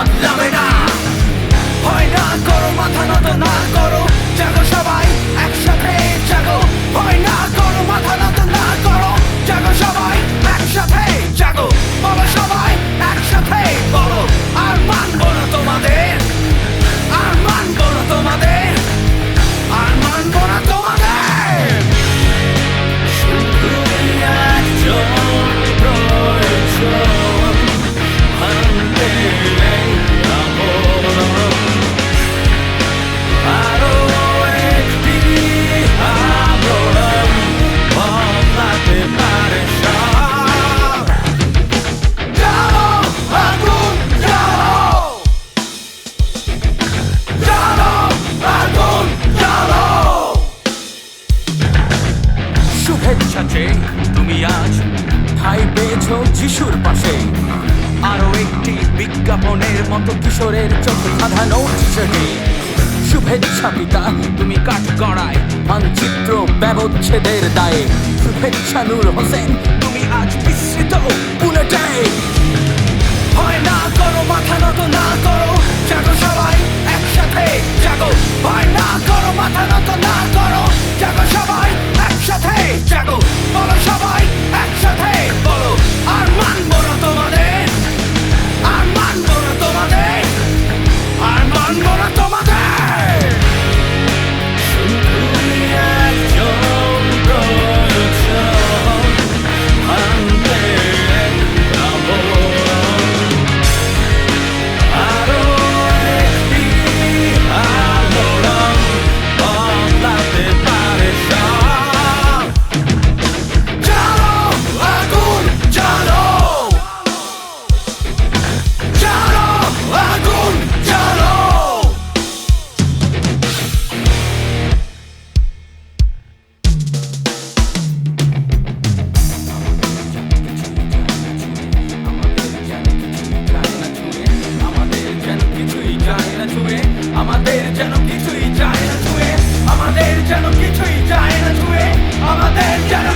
বদলাবে না। ভয় না করো, মাথা নত না করো, জাগো সবাই একসাথে জাগো। ভয় না করো, মাথা নত না করো, জাগো সবাই একসাথে জাগো। বলো সবাই একসাথে বলো, আর মানবো না তোমাদের, আর মানবো না তোমাদের, আর মানবো না তোমাদের। শুধুই একজন প্রয়োজন, ভাঙতে নেই আবরণ। আরো একটি আবরণ বদলাতে পারে সব। জ্বালো আগুন জ্বালো, জ্বালো আগুন জ্বালো। শুভেচ্ছা চেয়ে তুমি আজ ঠাঁই পেয়েছো যিশুর পাশে। আরো একটি বিজ্ঞাপনের মতো কিশোরের চোখে খাধানো টিশার্টে। শুভেচ্ছা পিতা, তুমি কাঠগড়ায় মানচিত্র ব্যবচ্ছেদের দায়ে। শুভেচ্ছা নূর হোসেন, তুমি আজ বিস্মৃত বুলেটে। ভয় না করো, মাথা নত না করো, জাগো সবাই একসাথে জাগো। ভয় না করো, মাথা নত না করো, জাগো সবাই একসাথে জাগো। বলো সবাই একসাথে বলো, আর মানবো না তোমাদের, আর মানবো না তোমাদের, আর মানবো না তোমাদের। শুধুই একজন প্রয়োজন, ভাঙতে আবরণ। আরো একটি আবরণ বদলাতে পারে সব। জ্বালো আগুন জ্বালো, জ্বালো আগুন জ্বালো। আমাদের যেন কিছুই যায় না ছুঁয়ে, আমাদের যেন কিছুই যায় না ছুঁয়ে, আমাদের যেন কিছুই যায় না ছুঁয়ে, আমাদের যেন